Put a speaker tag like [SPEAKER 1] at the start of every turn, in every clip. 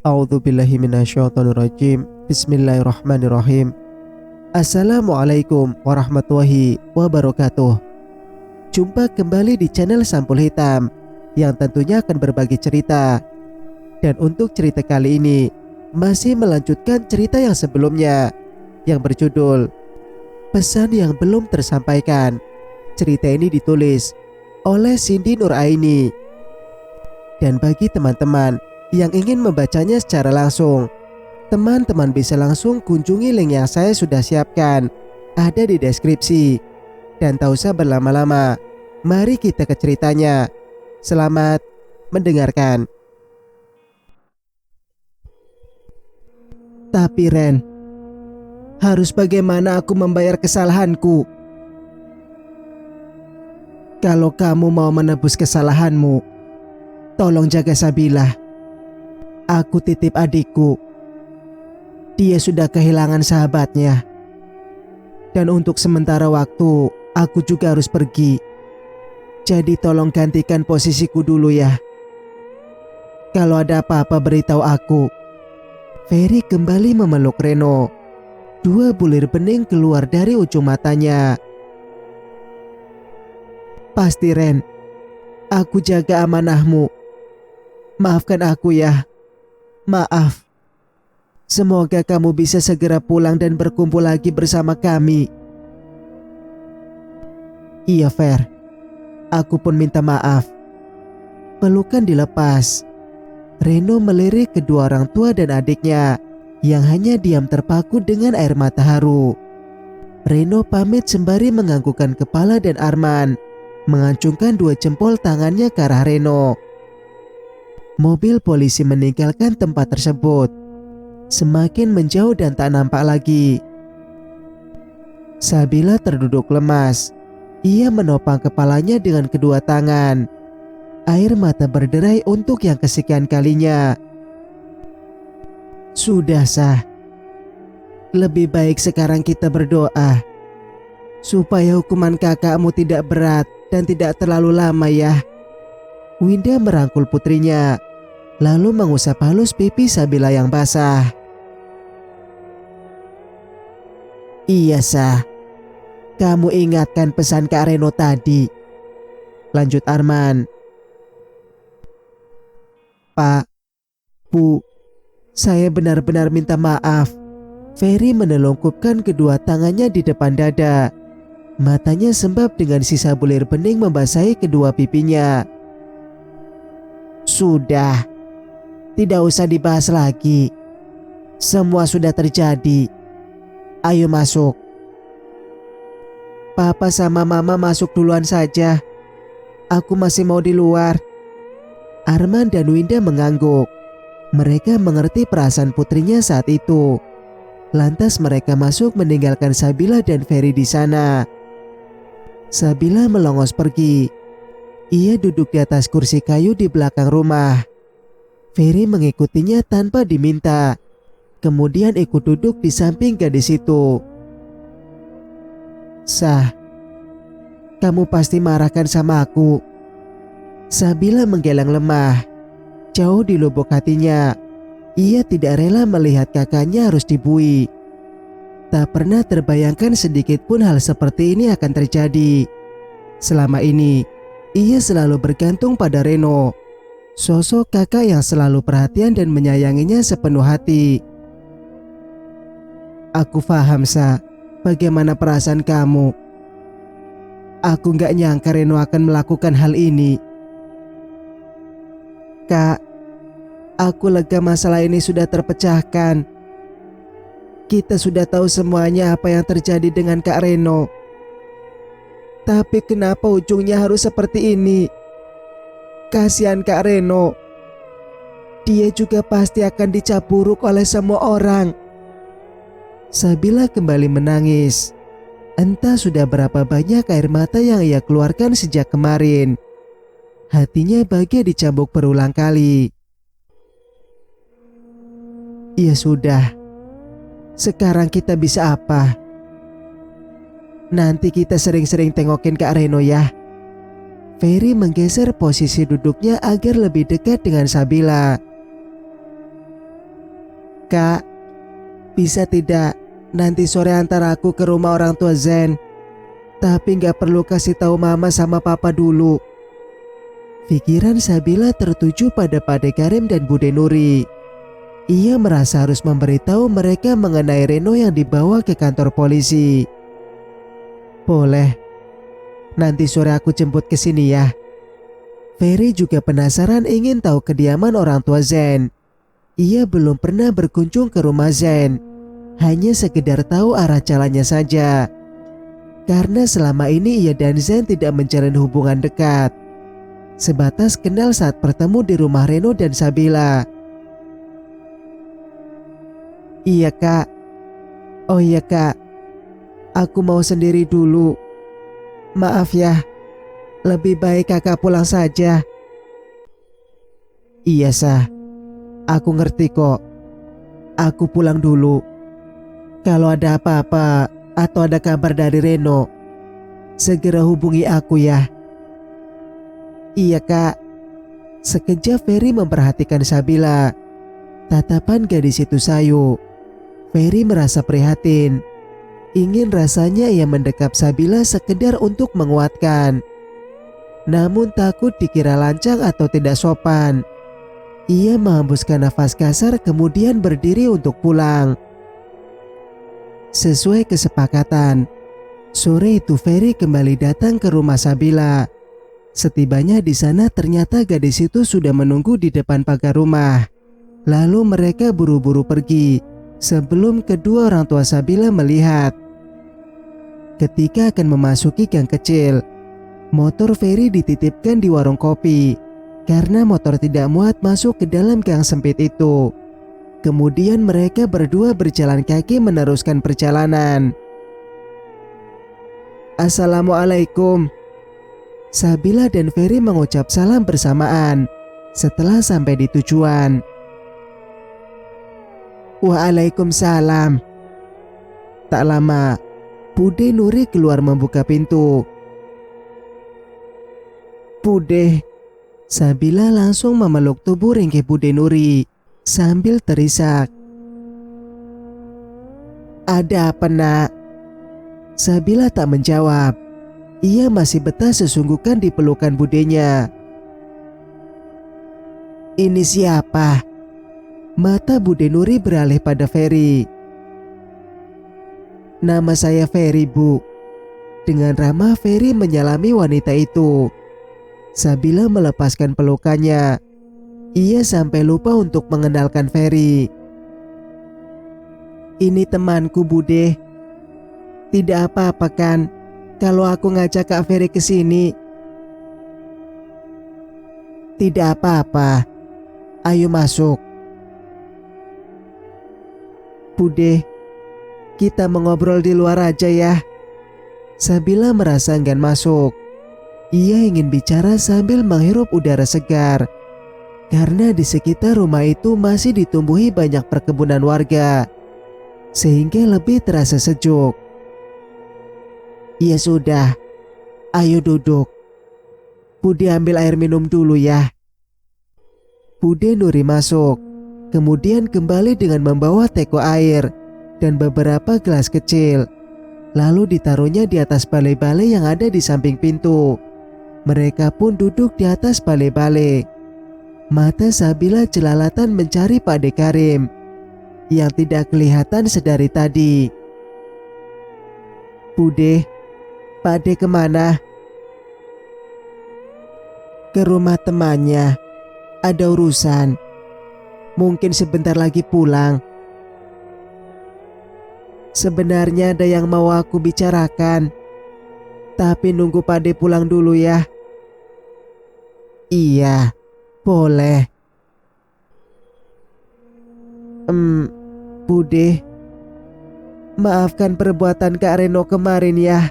[SPEAKER 1] A'udzubillahi minasyaitonirrajim. Bismillahirrahmanirrahim. Assalamualaikum warahmatullahi wabarakatuh. Jumpa kembali di channel Sampul Hitam yang tentunya akan berbagi cerita. Dan untuk cerita kali ini masih melanjutkan cerita yang sebelumnya yang berjudul Pesan yang Belum Tersampaikan. Cerita ini ditulis oleh Cindy Nuraini. Dan bagi teman-teman yang ingin membacanya secara langsung, teman-teman bisa langsung kunjungi link yang saya sudah siapkan, ada di deskripsi. Dan tak usah berlama-lama, mari kita ke ceritanya. Selamat mendengarkan.
[SPEAKER 2] Tapi Ren, harus bagaimana aku membayar kesalahanku? Kalau kamu mau menebus kesalahanmu, tolong jaga Sabila. Aku titip adikku. Dia sudah kehilangan sahabatnya. Dan untuk sementara waktu, aku juga harus pergi. Jadi tolong gantikan posisiku dulu ya. Kalau ada apa-apa beritahu aku.
[SPEAKER 1] Ferry kembali memeluk Reno. Dua bulir bening keluar dari ujung matanya.
[SPEAKER 2] Pasti Ren, aku jaga amanahmu. Maafkan aku ya. Maaf. Semoga kamu bisa segera pulang dan berkumpul lagi bersama kami.
[SPEAKER 1] Iya Fer, aku pun minta maaf. Pelukan dilepas. Reno melirik kedua orang tua dan adiknya yang hanya diam terpaku dengan air mata haru. Reno pamit sembari menganggukkan kepala dan Arman mengacungkan dua jempol tangannya ke arah Reno. Mobil polisi meninggalkan tempat tersebut, semakin menjauh dan tak nampak lagi. Sabila terduduk lemas. Ia menopang kepalanya dengan kedua tangan. Air mata berderai untuk yang kesekian kalinya.
[SPEAKER 2] Sudah sah. Lebih baik sekarang kita berdoa supaya hukuman kakakmu tidak berat dan tidak terlalu lama ya.
[SPEAKER 1] Winda merangkul putrinya, lalu mengusap halus pipi Sabila yang basah.
[SPEAKER 2] Iya sah. Kamu ingatkan pesan Kak Reno tadi,
[SPEAKER 1] lanjut Arman.
[SPEAKER 2] Pak, Bu, saya benar-benar minta maaf.
[SPEAKER 1] Ferry menelungkupkan kedua tangannya di depan dada. Matanya sembab dengan sisa bulir bening membasahi kedua pipinya.
[SPEAKER 2] Sudah, tidak usah dibahas lagi. Semua sudah terjadi. Ayo masuk.
[SPEAKER 1] Papa sama Mama masuk duluan saja. Aku masih mau di luar. Arman dan Winda mengangguk. Mereka mengerti perasaan putrinya saat itu. Lantas mereka masuk meninggalkan Sabila dan Ferry di sana. Sabila melongos pergi. Ia duduk di atas kursi kayu di belakang rumah. Ferry mengikutinya tanpa diminta. Kemudian ikut duduk di samping gadis itu.
[SPEAKER 2] Sah, kamu pasti marahkan sama aku.
[SPEAKER 1] Sabila menggeleng lemah. Jauh di lubuk hatinya, ia tidak rela melihat kakaknya harus dibui. Tak pernah terbayangkan sedikit pun hal seperti ini akan terjadi. Selama ini, ia selalu bergantung pada Reno, sosok kakak yang selalu perhatian dan menyayanginya sepenuh hati.
[SPEAKER 2] Aku paham, Sa, bagaimana perasaan kamu. Aku gak nyangka Reno akan melakukan hal ini. Kak, aku lega masalah ini sudah terpecahkan. Kita sudah tahu semuanya apa yang terjadi dengan Kak Reno. Tapi kenapa ujungnya harus seperti ini? Kasihan Kak Reno. Dia juga pasti akan dicap buruk oleh semua orang.
[SPEAKER 1] Sabila kembali menangis. Entah sudah berapa banyak air mata yang ia keluarkan sejak kemarin. Hatinya bahagia dicambuk berulang kali.
[SPEAKER 2] Ya sudah. Sekarang kita bisa apa? Nanti kita sering-sering tengokin Kak Reno ya.
[SPEAKER 1] Ferry menggeser posisi duduknya agar lebih dekat dengan Sabila.
[SPEAKER 2] Kak, bisa tidak nanti sore antar aku ke rumah orang tua Zen? Tapi gak perlu kasih tahu mama sama papa dulu.
[SPEAKER 1] Pikiran Sabila tertuju pada Pak Karim dan Bude Nuri. Ia merasa harus memberitahu mereka mengenai Reno yang dibawa ke kantor polisi.
[SPEAKER 2] Boleh, nanti sore aku jemput ke sini ya.
[SPEAKER 1] Ferry juga penasaran ingin tahu kediaman orang tua Zen. Ia belum pernah berkunjung ke rumah Zen, hanya sekedar tahu arah jalannya saja. Karena selama ini ia dan Zen tidak menjalin hubungan dekat, sebatas kenal saat bertemu di rumah Reno dan Sabila.
[SPEAKER 2] Iya kak. Oh iya kak, aku mau sendiri dulu. Maaf ya, lebih baik kakak pulang saja.
[SPEAKER 1] Iya Sah, aku ngerti kok. Aku pulang dulu. Kalau ada apa-apa atau ada kabar dari Reno, segera hubungi aku ya.
[SPEAKER 2] Iya kak.
[SPEAKER 1] Sekejap Ferry memperhatikan Sabila. Tatapan gadis itu sayu. Ferry merasa prihatin. Ingin rasanya ia mendekap Sabila sekedar untuk menguatkan. Namun takut dikira lancang atau tidak sopan. Ia menghembuskan nafas kasar kemudian berdiri untuk pulang. Sesuai kesepakatan, sore itu Ferry kembali datang ke rumah Sabila. Setibanya di sana ternyata gadis itu sudah menunggu di depan pagar rumah. Lalu mereka buru-buru pergi sebelum kedua orang tua Sabila melihat. Ketika akan memasuki gang kecil, motor Ferry dititipkan di warung kopi karena motor tidak muat masuk ke dalam gang sempit itu. Kemudian mereka berdua berjalan kaki meneruskan perjalanan.
[SPEAKER 2] Assalamualaikum.
[SPEAKER 1] Sabila dan Ferry mengucap salam bersamaan setelah sampai di tujuan.
[SPEAKER 2] Waalaikumsalam.
[SPEAKER 1] Tak lama, Bude Nuri keluar membuka pintu.
[SPEAKER 2] Bude.
[SPEAKER 1] Sabila langsung memeluk tubuh ringkih Bude Nuri sambil terisak.
[SPEAKER 2] Ada apa nak?
[SPEAKER 1] Sabila tak menjawab. Ia masih betah sesungguhkan di pelukan budenya.
[SPEAKER 2] Ini siapa?
[SPEAKER 1] Mata Bude Nuri beralih pada Ferry.
[SPEAKER 2] Nama saya Ferry bu.
[SPEAKER 1] Dengan ramah Ferry menyalami wanita itu. Sabila melepaskan pelukannya. Ia sampai lupa untuk mengenalkan Ferry.
[SPEAKER 2] Ini temanku Bude. Tidak apa-apa kan kalau aku ngajak Kak Ferry ke sini?
[SPEAKER 1] Tidak apa-apa. Ayo masuk.
[SPEAKER 2] Bude, kita mengobrol di luar aja ya.
[SPEAKER 1] Sabila merasa enggan masuk. Ia ingin bicara sambil menghirup udara segar. Karena di sekitar rumah itu masih ditumbuhi banyak perkebunan warga, sehingga lebih terasa sejuk.
[SPEAKER 2] Ya sudah, ayo duduk. Bude ambil air minum dulu ya.
[SPEAKER 1] Bude Nuri masuk, kemudian kembali dengan membawa teko air dan beberapa gelas kecil. Lalu ditaruhnya di atas balai-balai yang ada di samping pintu. Mereka pun duduk di atas balai-balai. Mata Sabila jelalatan mencari Pak Karim yang tidak kelihatan sedari tadi.
[SPEAKER 2] Bude, Pak De kemana? Ke rumah temannya. Ada urusan. Mungkin sebentar lagi pulang. Sebenarnya ada yang mau aku bicarakan. Tapi nunggu Pak De pulang dulu ya.
[SPEAKER 1] Iya, boleh.
[SPEAKER 2] Bude, maafkan perbuatan Kak Reno kemarin ya.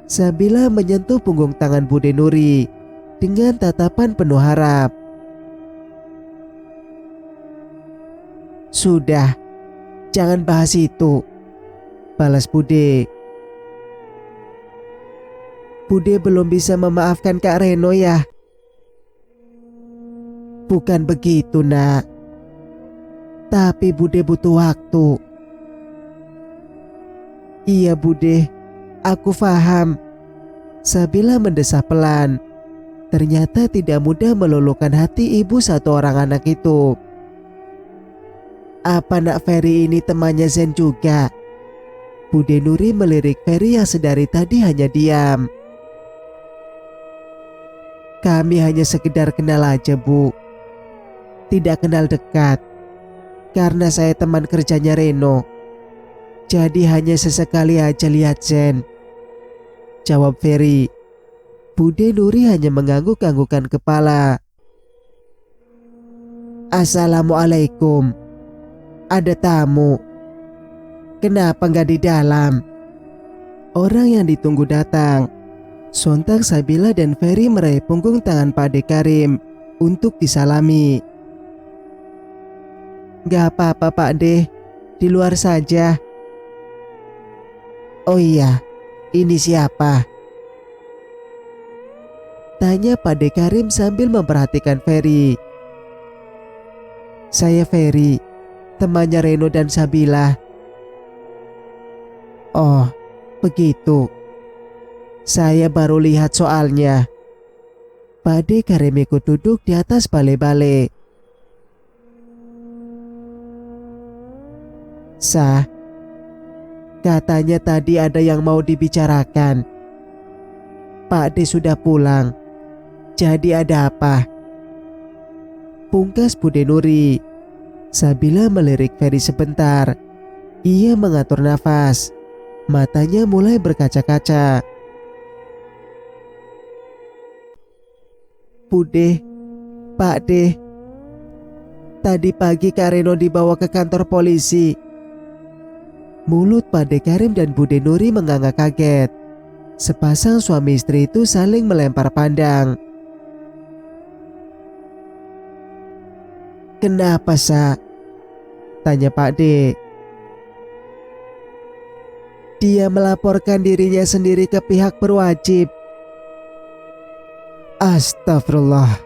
[SPEAKER 1] Sabila menyentuh punggung tangan Bude Nuri dengan tatapan penuh harap.
[SPEAKER 2] Sudah, jangan bahas itu, balas Bude. Bude belum bisa memaafkan Kak Reno ya?
[SPEAKER 1] Bukan begitu nak.
[SPEAKER 2] Tapi Bude butuh waktu.
[SPEAKER 1] Iya Bude, aku paham. Sabila mendesah pelan. Ternyata tidak mudah meluluhkan hati ibu satu orang anak itu.
[SPEAKER 2] Apa nak Ferry ini temannya Zen juga?
[SPEAKER 1] Bude Nuri melirik Ferry yang sedari tadi hanya diam.
[SPEAKER 2] Kami hanya sekedar kenal aja Bu. Tidak kenal dekat. Karena saya teman kerjanya Reno. Jadi hanya sesekali aja lihat Zen,
[SPEAKER 1] jawab Ferry. Bude Nuri hanya mengangguk-anggukkan kepala.
[SPEAKER 2] Assalamualaikum. Ada tamu. Kenapa nggak di dalam?
[SPEAKER 1] Orang yang ditunggu datang. Sontak Sabila dan Ferry meraih punggung tangan Pak De Karim untuk disalami.
[SPEAKER 2] Gak apa-apa Pak De, di luar saja.
[SPEAKER 1] Oh iya, ini siapa? Tanya Pak De Karim sambil memperhatikan Ferry.
[SPEAKER 2] Saya Ferry, temannya Reno dan Sabila.
[SPEAKER 1] Oh, begitu.
[SPEAKER 2] Saya baru lihat soalnya.
[SPEAKER 1] Pak De Karim ikut duduk di atas bale-bale.
[SPEAKER 2] Sah, katanya tadi ada yang mau dibicarakan. Pak De sudah pulang. Jadi ada apa?
[SPEAKER 1] Pungkas Bude Nuri. Sabila melirik Ferry sebentar. Ia mengatur nafas. Matanya mulai berkaca-kaca.
[SPEAKER 2] Bude, Pak De, tadi pagi Kak Reno dibawa ke kantor polisi.
[SPEAKER 1] Mulut Pak De Karim dan Bude Nuri menganga kaget. Sepasang suami istri itu saling melempar pandang.
[SPEAKER 2] Kenapa Sa?
[SPEAKER 1] Tanya Pak De.
[SPEAKER 2] Dia melaporkan dirinya sendiri ke pihak berwajib.
[SPEAKER 1] Astagfirullah.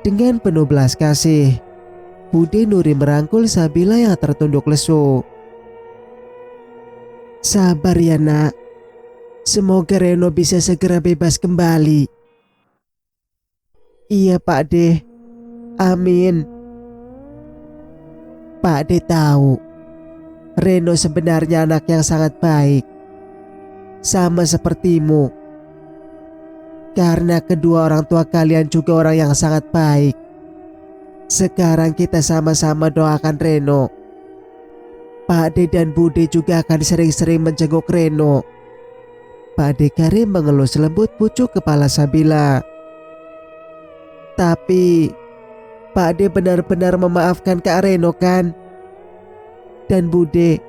[SPEAKER 1] Dengan penuh belas kasih, Bude Nuri merangkul Sabila yang tertunduk lesu.
[SPEAKER 2] Sabar ya nak. Semoga Reno bisa segera bebas kembali.
[SPEAKER 1] Iya Pak De. Amin.
[SPEAKER 2] Pak De tahu Reno sebenarnya anak yang sangat baik, sama sepertimu. Karena kedua orang tua kalian juga orang yang sangat baik. Sekarang kita sama-sama doakan Reno. Pak De dan Bude juga akan sering-sering menjenguk Reno.
[SPEAKER 1] Pak De Karim mengelus lembut pucuk kepala Sabila.
[SPEAKER 2] Tapi Pak De benar-benar memaafkan Kak Reno kan? Dan Bude,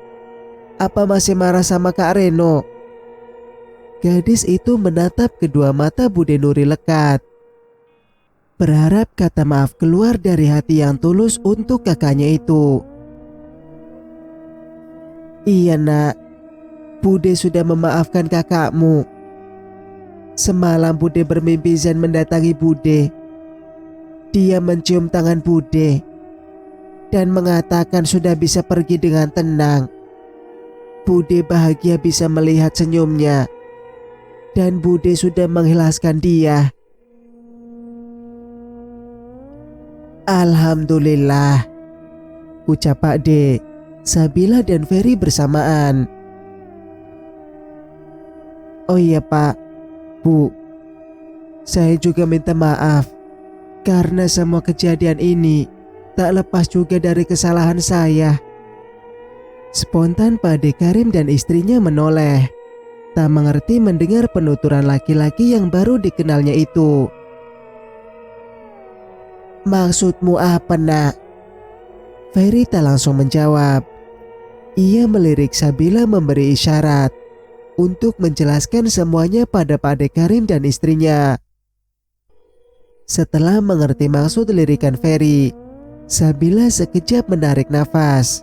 [SPEAKER 2] apa masih marah sama Kak Reno?
[SPEAKER 1] Gadis itu menatap kedua mata Bude Nuri lekat. Berharap kata maaf keluar dari hati yang tulus untuk kakaknya itu.
[SPEAKER 2] Iya nak, Bude sudah memaafkan kakakmu. Semalam Bude bermimpi Zen mendatangi Bude. Dia mencium tangan Bude dan mengatakan sudah bisa pergi dengan tenang. Bude bahagia bisa melihat senyumnya. Dan Bude sudah mengikhlaskan dia. Alhamdulillah,
[SPEAKER 1] ucap Pak De, Sabila dan Ferry bersamaan.
[SPEAKER 2] Oh iya Pak, Bu, saya juga minta maaf. Karena semua kejadian ini tak lepas juga dari kesalahan saya.
[SPEAKER 1] Spontan Pak De Karim dan istrinya menoleh. Tak mengerti mendengar penuturan laki-laki yang baru dikenalnya itu.
[SPEAKER 2] Maksudmu apa nak?
[SPEAKER 1] Ferry tak langsung menjawab. Ia melirik Sabila memberi isyarat untuk menjelaskan semuanya pada Pak De Karim dan istrinya. Setelah mengerti maksud lirikan Ferry, Sabila sekejap menarik nafas.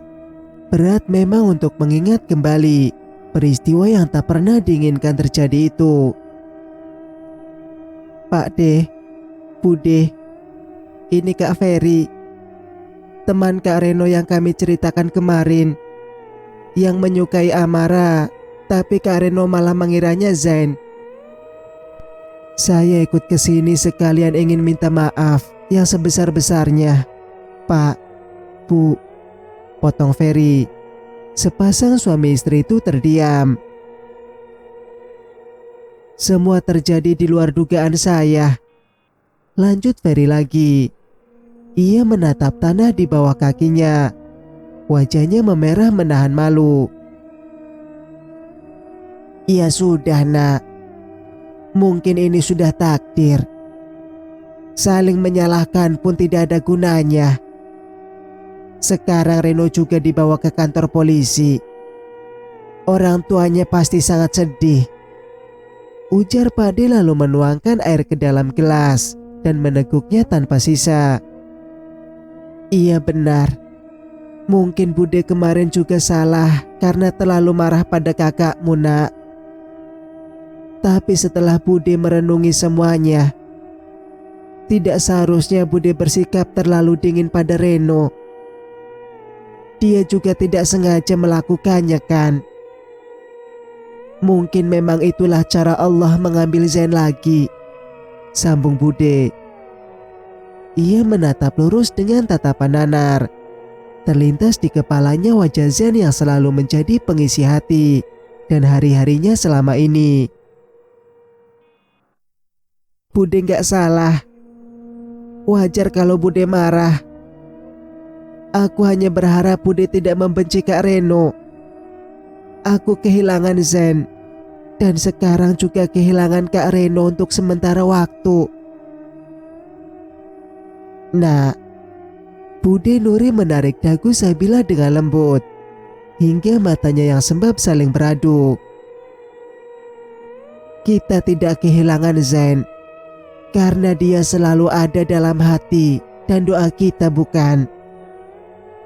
[SPEAKER 1] Berat memang untuk mengingat kembali peristiwa yang tak pernah diinginkan terjadi itu.
[SPEAKER 2] Pak De, Bude, ini Kak Ferry. teman Kak Reno yang kami ceritakan kemarin, yang menyukai Amara, tapi Kak Reno malah mengiranya Zain. Saya ikut ke sini sekalian ingin minta maaf yang sebesar-besarnya, Pak, Bu, potong Ferry. Sepasang suami istri itu terdiam. Semua terjadi di luar dugaan saya. Lanjut Ferry lagi. Ia menatap tanah di bawah kakinya. Wajahnya memerah menahan malu. Ya sudah nak. Mungkin ini sudah takdir. Saling menyalahkan pun tidak ada gunanya. Sekarang Reno juga dibawa ke kantor polisi. Orang tuanya pasti sangat sedih. Ujar Pak De lalu menuangkan air ke dalam gelas dan meneguknya tanpa sisa. Iya benar. Mungkin Bude kemarin juga salah karena terlalu marah pada kakakmu nak. Tapi setelah Bude merenungi semuanya, tidak seharusnya Bude bersikap terlalu dingin pada Reno. Dia juga tidak sengaja melakukannya kan. Mungkin memang itulah cara Allah mengambil Zain lagi, sambung Bude. Ia menatap lurus dengan tatapan nanar. Terlintas di kepalanya wajah Zain yang selalu menjadi pengisi hati dan hari-harinya selama ini. Bude gak salah. Wajar kalau Bude marah. Aku hanya berharap Bude tidak membenci Kak Reno. Aku kehilangan Zain dan sekarang juga kehilangan Kak Reno untuk sementara waktu. Nah, Bude Nuri menarik dagu Sabila dengan lembut hingga matanya yang sembab saling beraduk. Kita tidak kehilangan Zain karena dia selalu ada dalam hati dan doa kita bukan?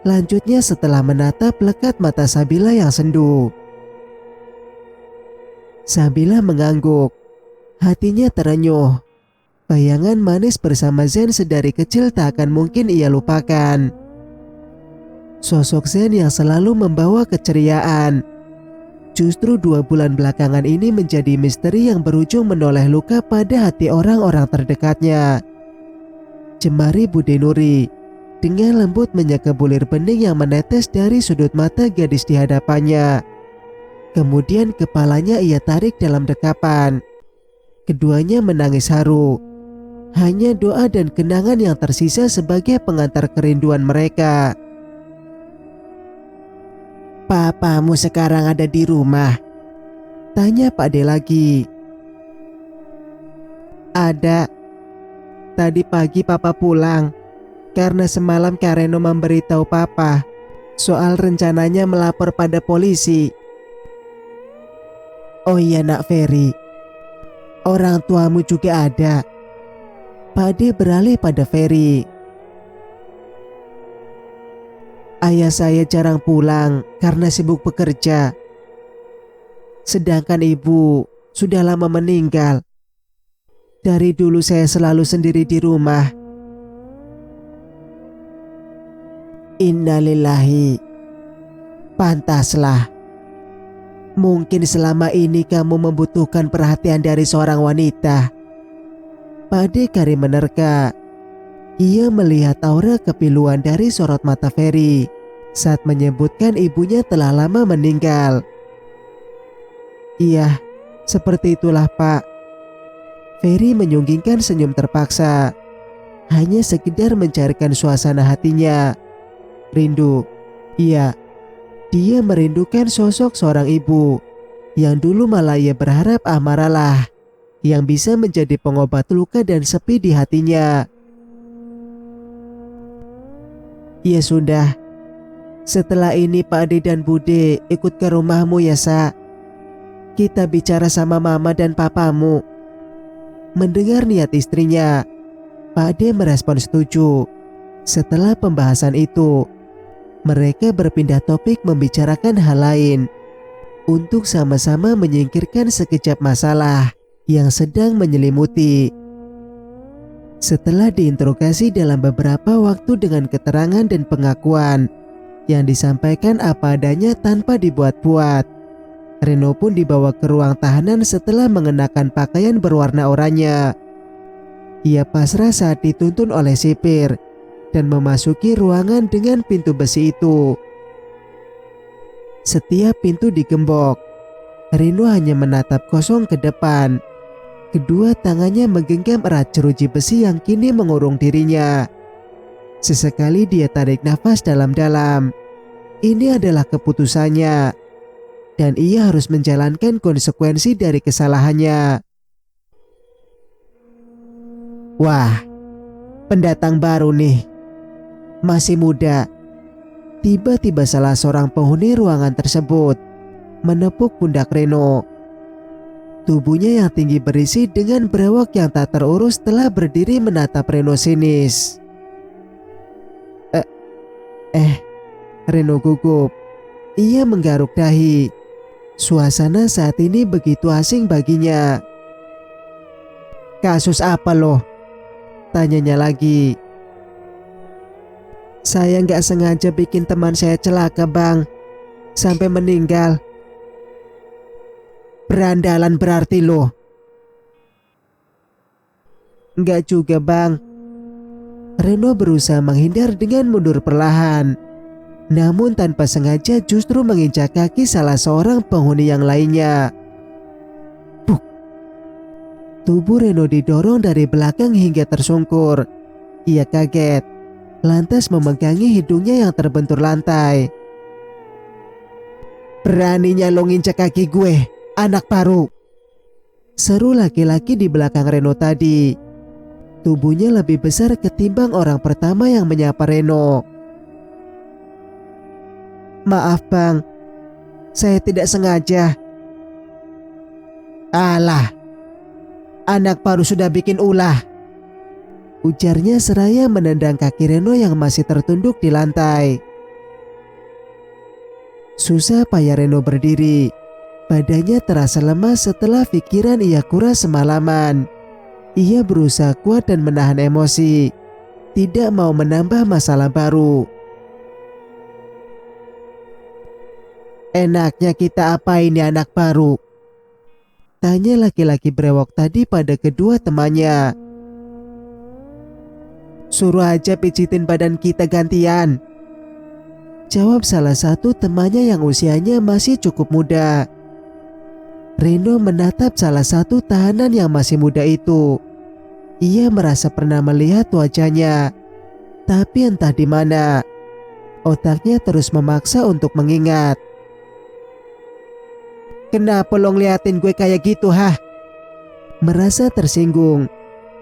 [SPEAKER 2] Lanjutnya setelah menatap lekat mata Sabila yang sendu. Sabila mengangguk. Hatinya terenyuh. Bayangan manis bersama Zain sedari kecil tak akan mungkin ia lupakan. Sosok Zain yang selalu membawa keceriaan. Justru 2 bulan belakangan ini menjadi misteri yang berujung menoleh luka pada hati orang-orang terdekatnya. Jemari Bude Nuri dengan lembut menyeka bulir bening yang menetes dari sudut mata gadis di hadapannya. Kemudian kepalanya ia tarik dalam dekapan. Keduanya menangis haru. Hanya doa dan kenangan yang tersisa sebagai pengantar kerinduan mereka. Papamu sekarang ada di rumah? Tanya Pak De lagi. Ada. Tadi pagi papa pulang karena semalam Kak Reno memberitahu papa soal rencananya melapor pada polisi. Oh iya nak Ferry, orang tuamu juga ada. Pak De beralih pada Ferry. Ayah saya jarang pulang karena sibuk bekerja. Sedangkan ibu sudah lama meninggal. Dari dulu saya selalu sendiri di rumah. Innalillahi. Pantaslah. Mungkin selama ini kamu membutuhkan perhatian dari seorang wanita. Pak De Karim menerka. Ia melihat aura kepiluan dari sorot mata Ferry saat menyebutkan ibunya telah lama meninggal. Iya, seperti itulah Pak. Ferry menyunggingkan senyum terpaksa. Hanya sekedar mencairkan suasana hatinya. Rindu. Iya, dia merindukan sosok seorang ibu yang dulu malah ia berharap Amaralah yang bisa menjadi pengobat luka dan sepi di hatinya. Ya sudah, setelah ini Pak Ade dan Bude ikut ke rumahmu ya Sa. Kita bicara sama mama dan papamu. Mendengar niat istrinya, Pak Ade merespon setuju. Setelah pembahasan itu, mereka berpindah topik membicarakan hal lain untuk sama-sama menyingkirkan sekejap masalah yang sedang menyelimuti.
[SPEAKER 1] Setelah diinterogasi dalam beberapa waktu dengan keterangan dan pengakuan yang disampaikan apa adanya tanpa dibuat-buat, Reno pun dibawa ke ruang tahanan setelah mengenakan pakaian berwarna oranye. Ia pasrah saat dituntun oleh sipir dan memasuki ruangan dengan pintu besi itu. Setiap pintu digembok, Reno hanya menatap kosong ke depan. Kedua tangannya menggenggam erat jeruji besi yang kini mengurung dirinya. Sesekali dia tarik nafas dalam-dalam. Ini adalah keputusannya, dan ia harus menjalankan konsekuensi dari kesalahannya. Wah, pendatang baru nih. Masih muda. Tiba-tiba salah seorang penghuni ruangan tersebut menepuk pundak Reno. Tubuhnya yang tinggi berisi dengan brewok yang tak terurus telah berdiri menatap Reno sinis. Reno gugup. Ia menggaruk dahi. Suasana saat ini begitu asing baginya. Kasus apa loh? Tanyanya lagi. Saya nggak sengaja bikin teman saya celaka bang, sampai meninggal. Berandalan berarti loh. Nggak juga bang. Reno berusaha menghindar dengan mundur perlahan. Namun tanpa sengaja justru menginjak kaki salah seorang penghuni yang lainnya. Buk. Tubuh Reno didorong dari belakang hingga tersungkur. Ia kaget, lantas memegangi hidungnya yang terbentur lantai. Beraninya lo nginjak kaki gue, anak baru. Seru laki-laki di belakang Reno tadi. Tubuhnya lebih besar ketimbang orang pertama yang menyapa Reno. Maaf bang, saya tidak sengaja. Alah, anak baru sudah bikin ulah. Ujarnya seraya menendang kaki Reno yang masih tertunduk di lantai. Susah payah Reno berdiri. Badannya terasa lemas setelah pikiran ia kuras semalaman. Ia berusaha kuat dan menahan emosi. Tidak mau menambah masalah baru. Enaknya kita apa ini anak baru? Tanya laki-laki brewok tadi pada kedua temannya. Suruh aja pijitin badan kita gantian. Jawab salah satu temannya yang usianya masih cukup muda. Reno menatap salah satu tahanan yang masih muda itu. Ia merasa pernah melihat wajahnya. Tapi entah di mana, otaknya terus memaksa untuk mengingat. Kenapa lo ngeliatin gue kayak gitu hah? Merasa tersinggung,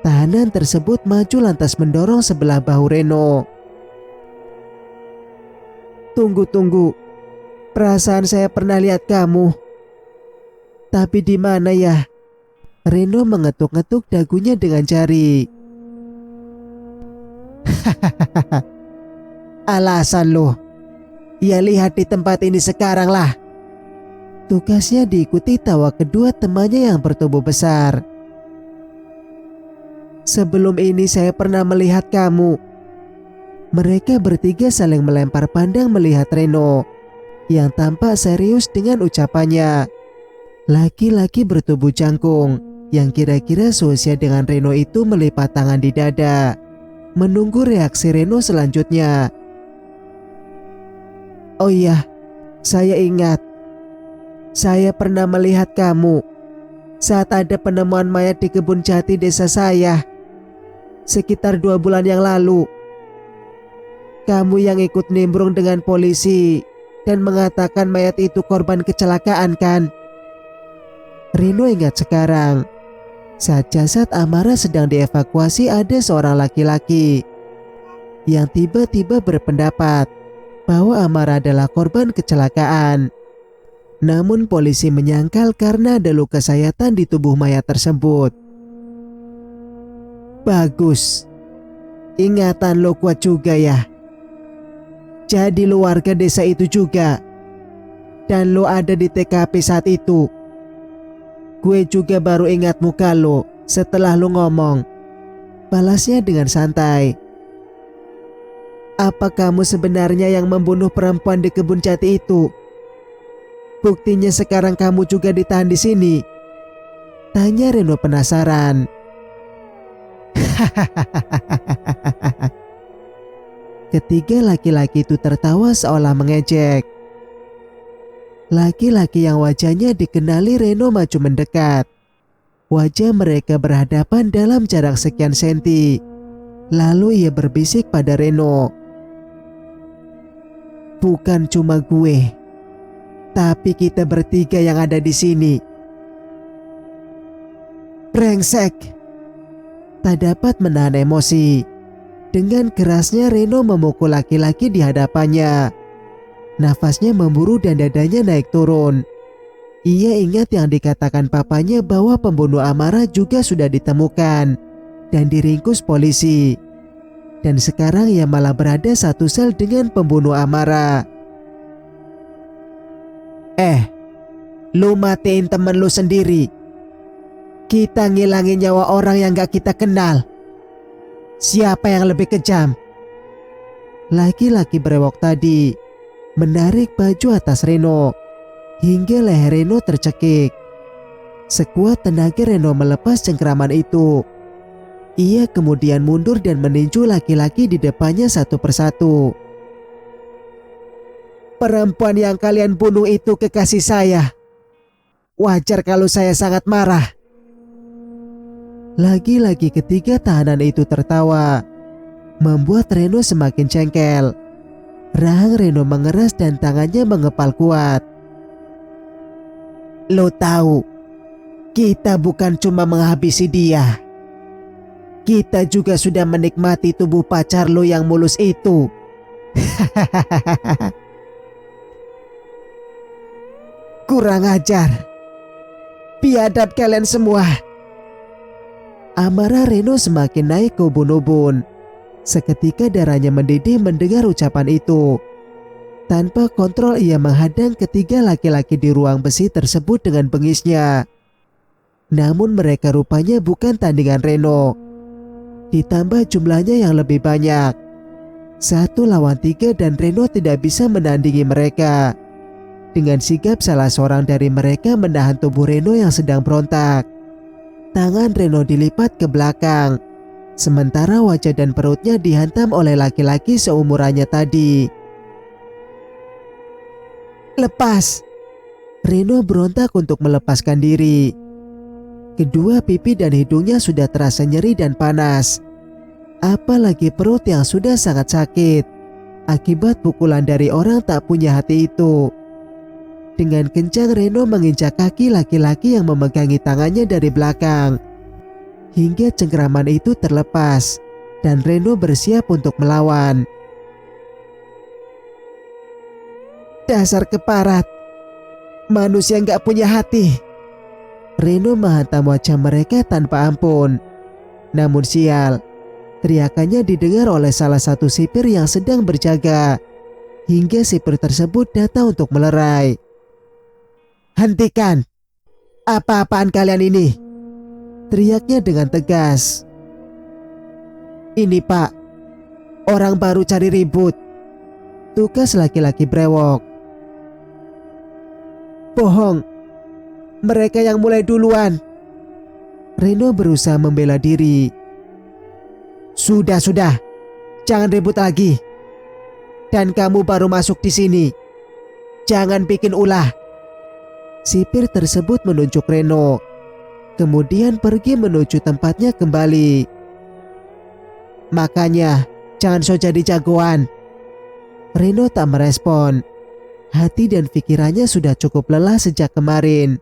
[SPEAKER 1] tahanan tersebut maju lantas mendorong sebelah bahu Reno. Tunggu. Perasaan saya pernah lihat kamu. Tapi di mana ya? Reno mengetuk-ngetuk dagunya dengan jari. Alasan lo. Ya lihat di tempat ini sekarang lah. Tugasnya diikuti tawa kedua temannya yang bertubuh besar. Sebelum ini saya pernah melihat kamu. Mereka bertiga saling melempar pandang melihat Reno yang tampak serius dengan ucapannya. Laki-laki bertubuh jangkung yang kira-kira seusia dengan Reno itu melipat tangan di dada, menunggu reaksi Reno selanjutnya. Oh iya, saya ingat. Saya pernah melihat kamu saat ada penemuan mayat di kebun jati desa saya sekitar 2 bulan yang lalu. Kamu yang ikut nimbrung dengan polisi dan mengatakan mayat itu korban kecelakaan kan? Reno ingat sekarang, saat jasad Amara sedang dievakuasi ada seorang laki-laki yang tiba-tiba berpendapat bahwa Amara adalah korban kecelakaan. Namun polisi menyangkal karena ada luka sayatan di tubuh mayat tersebut. Bagus, ingatan lo kuat juga ya. Jadi lo warga desa itu juga, dan lo ada di TKP saat itu. Gue juga baru ingat muka lo setelah lo ngomong.
[SPEAKER 2] Balasnya dengan santai. Apa kamu sebenarnya yang membunuh perempuan di kebun jati itu? Buktinya sekarang kamu juga ditahan di sini. Tanya Reno penasaran. Ketiga laki-laki itu tertawa seolah mengejek. Laki-laki yang wajahnya dikenali Reno maju mendekat. Wajah mereka berhadapan dalam jarak sekian senti. Lalu ia berbisik pada Reno. Bukan cuma gue, tapi kita bertiga yang ada di sini. Brengsek! Tak dapat menahan emosi. Dengan kerasnya Reno memukul laki-laki di hadapannya. Nafasnya memburu dan dadanya naik turun. Ia ingat yang dikatakan papanya bahwa pembunuh Amara juga sudah ditemukan dan diringkus polisi. Dan sekarang ia malah berada satu sel dengan pembunuh Amara. Lu matiin temen lu sendiri. Kita ngilangin nyawa orang yang gak kita kenal. Siapa yang lebih kejam? Laki-laki brewok tadi menarik baju atas Reno hingga leher Reno tercekik. Sekuat tenaga Reno melepas cengkraman itu. Ia kemudian mundur dan meninju laki-laki di depannya satu persatu. Perempuan yang kalian bunuh itu kekasih saya. Wajar kalau saya sangat marah. Lagi-lagi ketiga tahanan itu tertawa, membuat Reno semakin cengkel. Rahang Reno mengeras dan tangannya mengepal kuat. Lo tahu, kita bukan cuma menghabisi dia. Kita juga sudah menikmati tubuh pacar lo yang mulus itu. Kurang ajar. Biadab kalian semua. Amarah Reno semakin naik ke ubun-ubun. Seketika darahnya mendidih mendengar ucapan itu. Tanpa kontrol ia menghadang ketiga laki-laki di ruang besi tersebut dengan bengisnya. Namun mereka rupanya bukan tandingan Reno. Ditambah jumlahnya yang lebih banyak. 1 lawan 3 dan Reno tidak bisa menandingi mereka. Dengan sigap salah seorang dari mereka menahan tubuh Reno yang sedang berontak. Tangan Reno dilipat ke belakang, sementara wajah dan perutnya dihantam oleh laki-laki seumurannya tadi. Lepas! Reno berontak untuk melepaskan diri. Kedua pipi dan hidungnya sudah terasa nyeri dan panas. Apalagi perut yang sudah sangat sakit akibat pukulan dari orang tak punya hati itu. Dengan kencang Reno menginjak kaki laki-laki yang memegangi tangannya dari belakang. Hingga cengkraman itu terlepas dan Reno bersiap untuk melawan. Dasar keparat. Manusia gak punya hati. Reno menghantam wajah mereka tanpa ampun. Namun sial, teriakannya didengar oleh salah satu sipir yang sedang berjaga. Hingga sipir tersebut datang untuk melerai. Hentikan! Apa-apaan kalian ini? Teriaknya dengan tegas. Ini pak, orang baru cari ribut. Tugas laki-laki brewok. Bohong, mereka yang mulai duluan. Reno berusaha membela diri. Sudah, jangan ribut lagi. Dan kamu baru masuk di sini. Jangan bikin ulah. Sipir tersebut menunjuk Reno, kemudian pergi menuju tempatnya kembali. Makanya, jangan so jadi jagoan. Reno tak merespon. Hati dan pikirannya sudah cukup lelah sejak kemarin.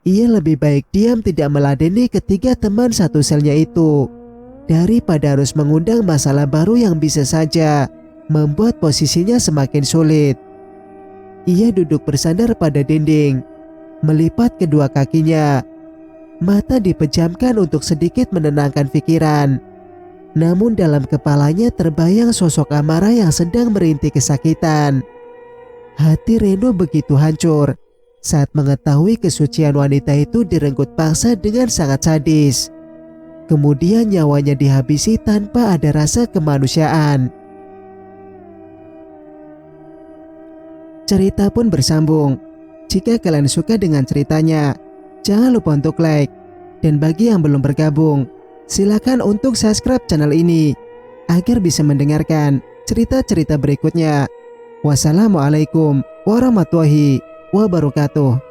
[SPEAKER 2] Ia lebih baik diam tidak meladeni ketiga teman satu selnya itu, daripada harus mengundang masalah baru yang bisa saja membuat posisinya semakin sulit. Ia duduk bersandar pada dinding, melipat kedua kakinya. Mata dipejamkan untuk sedikit menenangkan pikiran. Namun dalam kepalanya terbayang sosok Amara yang sedang merintih kesakitan. Hati Reno begitu hancur saat mengetahui kesucian wanita itu direnggut paksa dengan sangat sadis.
[SPEAKER 1] Kemudian nyawanya dihabisi tanpa ada rasa kemanusiaan. Cerita pun bersambung. Jika kalian suka dengan ceritanya, jangan lupa untuk like. Dan bagi yang belum bergabung, silakan untuk subscribe channel ini agar bisa mendengarkan cerita-cerita berikutnya. Wassalamualaikum warahmatullahi wabarakatuh.